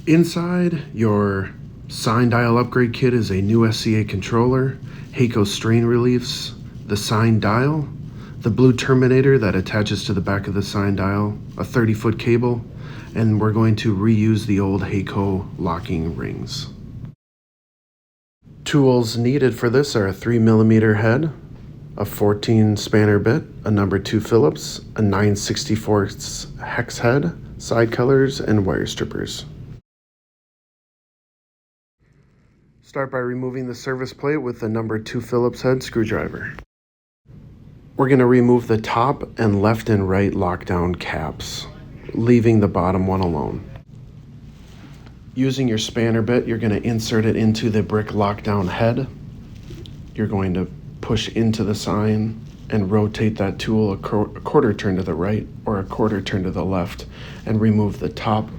Inside your sign dial upgrade kit is a new SCA controller, Heiko strain reliefs, the sign dial, the blue terminator that attaches to the back of the sign dial, a 30-foot cable, and we're going to reuse the old Heiko locking rings. Tools needed for this are a 3mm head, a 14 spanner bit, a number 2 Phillips, a 9/64 hex head, side colors, and wire strippers. Start by removing the service plate with the number 2 Phillips head screwdriver. We're going to remove the top and left and right lockdown caps, leaving the bottom one alone. Using your spanner bit, you're going to insert it into the brick lockdown head. You're going to push into the sign and rotate that tool a quarter turn to the right or a quarter turn to the left and remove the top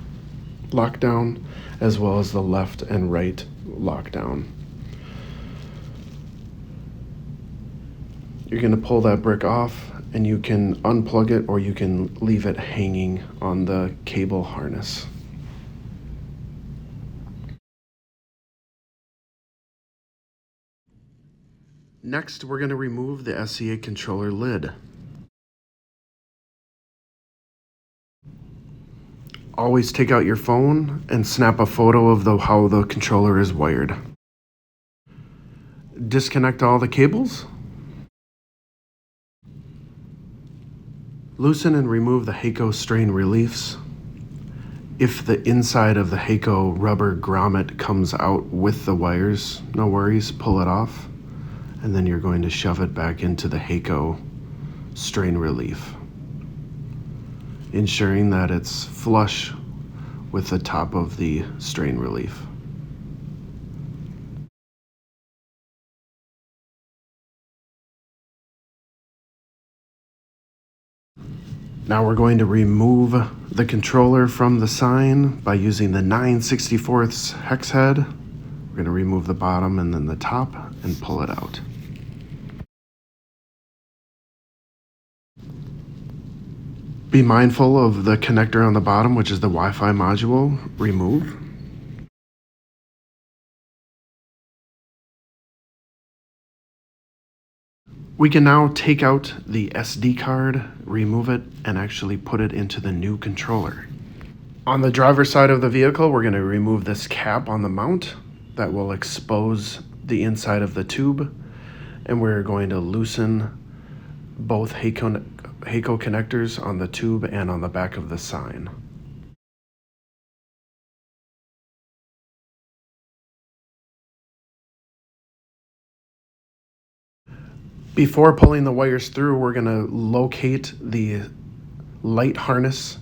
lockdown as well as the left and right lockdown. You're going to pull that brick off and you can unplug it or you can leave it hanging on the cable harness. Next, we're going to remove the SCA controller lid. Always take out your phone and snap a photo of how the controller is wired. Disconnect all the cables. Loosen and remove the Heiko strain reliefs. If the inside of the Heiko rubber grommet comes out with the wires, no worries, pull it off. And then you're going to shove it back into the Heiko strain relief, ensuring that it's flush with the top of the strain relief. Now we're going to remove the controller from the sign by using the 9/64 hex head. We're going to remove the bottom and then the top and pull it out. Be mindful of the connector on the bottom, which is the Wi-Fi module. Remove. We can now take out the SD card, remove it, and actually put it into the new controller. On the driver's side of the vehicle, we're going to remove this cap on the mount that will expose the inside of the tube, and we're going to loosen both Heiko connectors on the tube and on the back of the sign. Before pulling the wires through, we're going to locate the light harness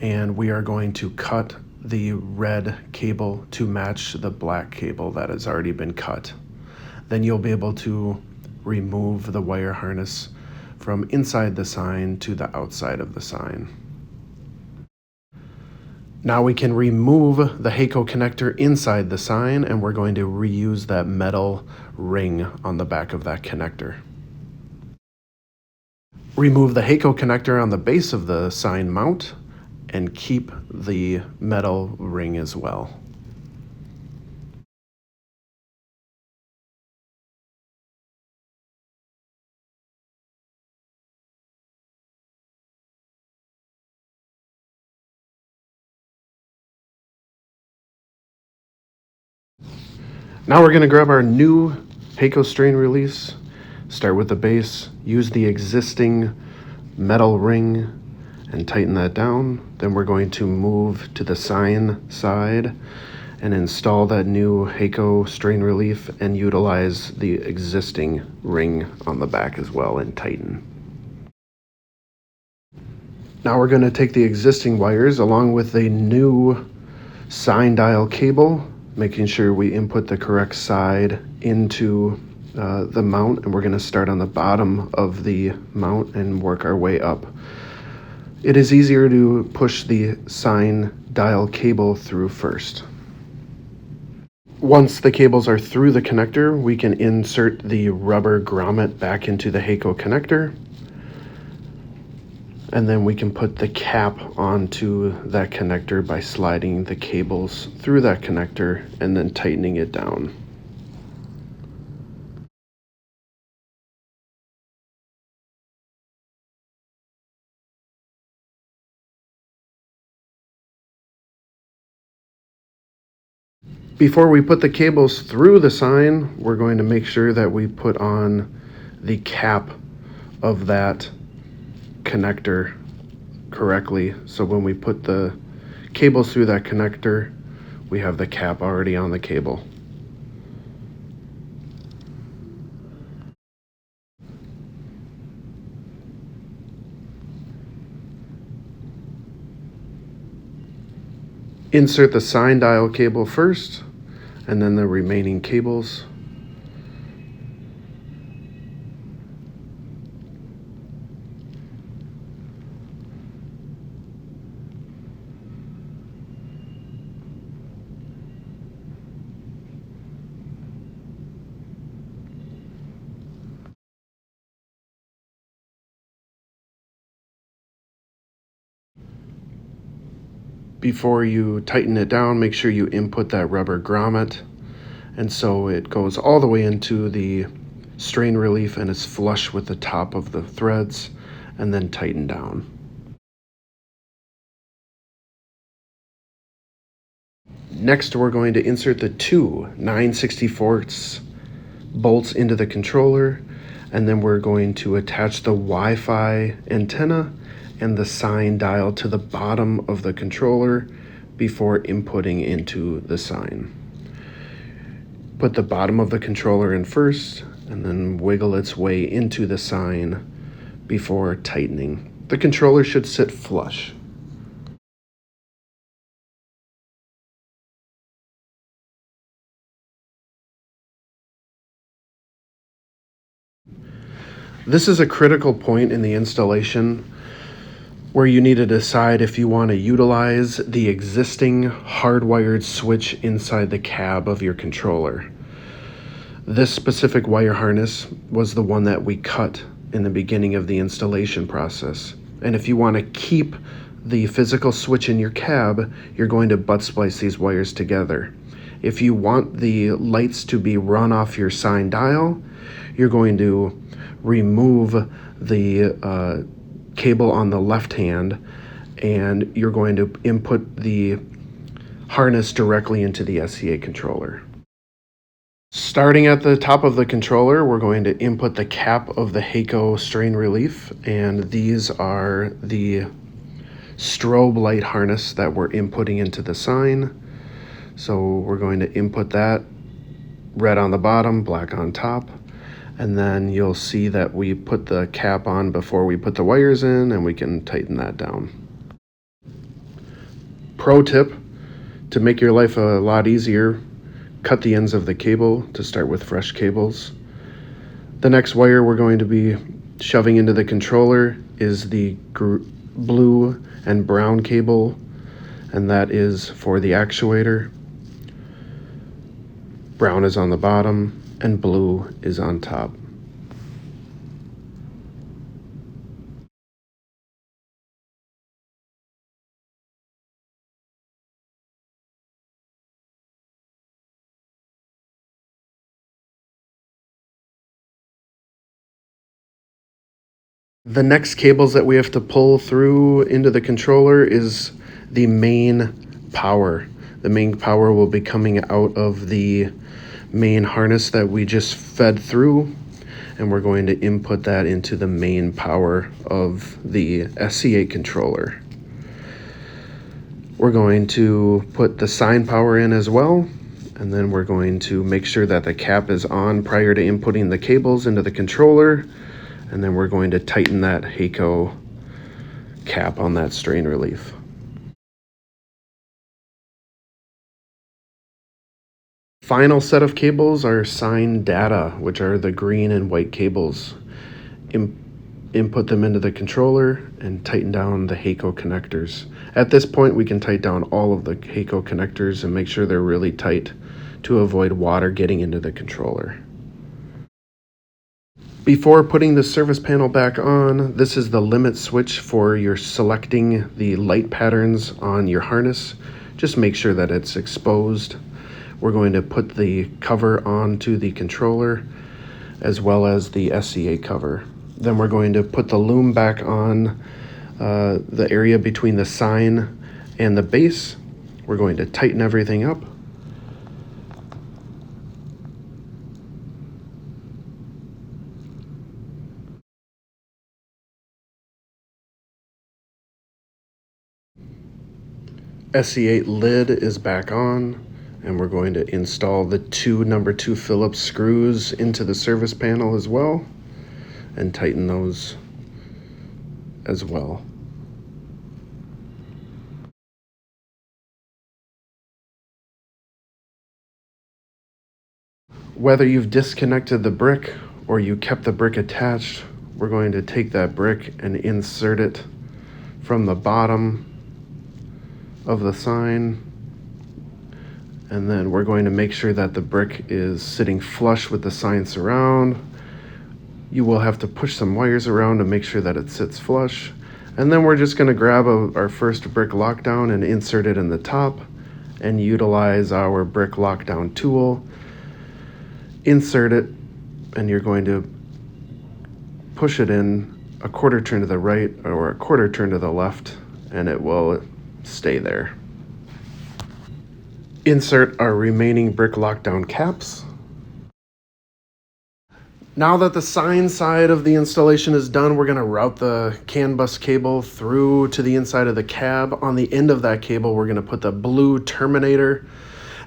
and we are going to cut the red cable to match the black cable that has already been cut. Then you'll be able to remove the wire harness from inside the sign to the outside of the sign. Now we can remove the Heiko connector inside the sign and we're going to reuse that metal ring on the back of that connector. Remove the Heiko connector on the base of the sign mount and keep the metal ring as well. Now we're going to grab our new Heiko strain release, start with the base, use the existing metal ring and tighten that down. Then we're going to move to the sign side and install that new Heiko strain relief and utilize the existing ring on the back as well and tighten. Now we're going to take the existing wires along with a new sign dial cable, making sure we input the correct side into the mount, and we're going to start on the bottom of the mount and work our way up. It is easier to push the sign dial cable through first. Once the cables are through the connector, we can insert the rubber grommet back into the Heiko connector. And then we can put the cap onto that connector by sliding the cables through that connector and then tightening it down. Before we put the cables through the sign, we're going to make sure that we put on the cap of that connector correctly. So when we put the cables through that connector, we have the cap already on the cable. Insert the sign dial cable first, and then the remaining cables. Before you tighten it down, make sure you input that rubber grommet, and so it goes all the way into the strain relief and is flush with the top of the threads, and then tighten down. Next, we're going to insert the two 9/64 bolts into the controller, and then we're going to attach the Wi-Fi antenna and the sign dial to the bottom of the controller before inputting into the sign. Put the bottom of the controller in first, and then wiggle its way into the sign before tightening. The controller should sit flush. This is a critical point in the installation where you need to decide if you want to utilize the existing hardwired switch inside the cab of your controller. This specific wire harness was the one that we cut in the beginning of the installation process. And if you want to keep the physical switch in your cab, you're going to butt splice these wires together. If you want the lights to be run off your sign dial, you're going to remove the cable on the left hand, and you're going to input the harness directly into the SCA controller. Starting at the top of the controller, we're going to input the cap of the Hakko strain relief, and these are the strobe light harness that we're inputting into the sign. So we're going to input that, red on the bottom, black on top, and then you'll see that we put the cap on before we put the wires in, and we can tighten that down. Pro tip, to make your life a lot easier, cut the ends of the cable to start with fresh cables. The next wire we're going to be shoving into the controller is the blue and brown cable, and that is for the actuator. Brown is on the bottom and blue is on top. The next cables that we have to pull through into the controller is the main power. The main power will be coming out of the main harness that we just fed through, and we're going to input that into the main power of the SCA controller. We're going to put the sign power in as well, and then we're going to make sure that the cap is on prior to inputting the cables into the controller, and then we're going to tighten that Hakko cap on that strain relief. Final set of cables are sign data, which are the green and white cables. Input them into the controller and tighten down the Hakko connectors. At this point, we can tighten down all of the Hakko connectors and make sure they're really tight to avoid water getting into the controller. Before putting the service panel back on, this is the limit switch for your selecting the light patterns on your harness. Just make sure that it's exposed. We're going to put the cover onto the controller as well as the SCA cover. Then we're going to put the loom back on the area between the sign and the base. We're going to tighten everything up. SC8 lid is back on, and we're going to install the two number 2 Phillips screws into the service panel as well, and tighten those as well. Whether you've disconnected the brick or you kept the brick attached, we're going to take that brick and insert it from the bottom of the sign, and then we're going to make sure that the brick is sitting flush with the sign surround. You will have to push some wires around to make sure that it sits flush, and then we're just going to grab our first brick lockdown and insert it in the top and utilize our brick lockdown tool. Insert it, and you're going to push it in a quarter turn to the right or a quarter turn to the left, and it will stay there. Insert our remaining brick lockdown caps. Now that the sign side of the installation is done, we're going to route the CAN bus cable through to the inside of the cab. On the end of that cable, we're going to put the blue terminator,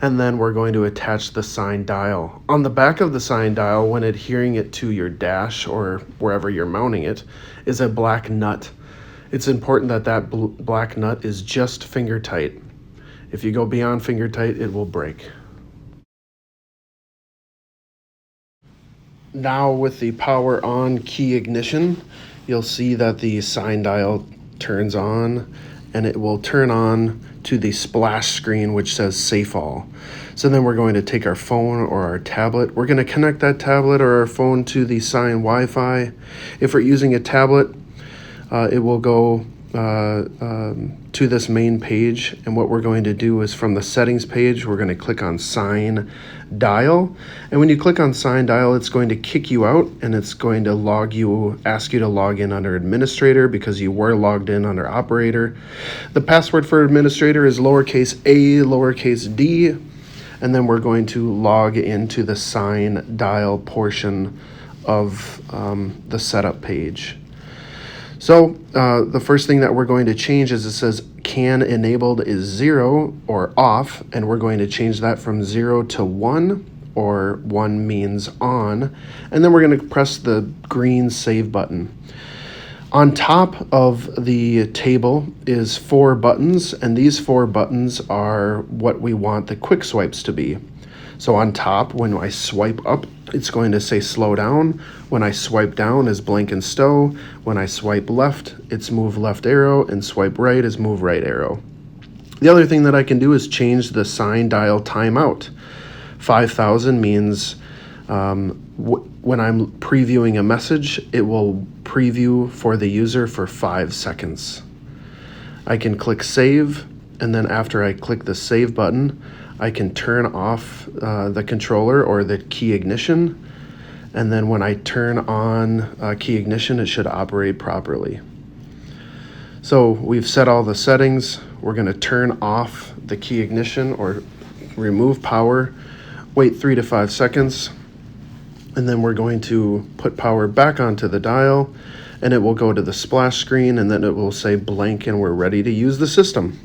and then we're going to attach the sign dial. On the back of the sign dial, when adhering it to your dash or wherever you're mounting it, is a black nut. It's important that that black nut is just finger tight. If you go beyond finger tight, it will break. Now with the power on key ignition, you'll see that the sign dial turns on, and it will turn on to the splash screen which says SafeAll. So then we're going to take our phone or our tablet. We're going to connect that tablet or our phone to the sign Wi-Fi. If we're using a tablet, it will go to this main page, and what we're going to do is from the settings page, we're going to click on sign dial, and when you click on sign dial, it's going to kick you out, and it's going to ask you to log in under administrator because you were logged in under operator. The password for administrator is lowercase a, lowercase d, and then we're going to log into the sign dial portion of the setup page. So the first thing that we're going to change is it says CAN enabled is 0 or off, and we're going to change that from 0 to 1, or 1 means on, and then we're going to press the green save button. On top of the table is 4 buttons, and these 4 buttons are what we want the quick swipes to be. So on top, when I swipe up, it's going to say slow down. When I swipe down is blank and stow. When I swipe left, it's move left arrow, and swipe right is move right arrow. The other thing that I can do is change the sign dial timeout. 5,000 means when I'm previewing a message, it will preview for the user for 5 seconds. I can click save, and then after I click the save button, I can turn off the controller or the key ignition, and then when I turn on key ignition, it should operate properly. So we've set all the settings. We're going to turn off the key ignition or remove power, wait 3 to 5 seconds, and then we're going to put power back onto the dial, and it will go to the splash screen, and then it will say blank, and we're ready to use the system.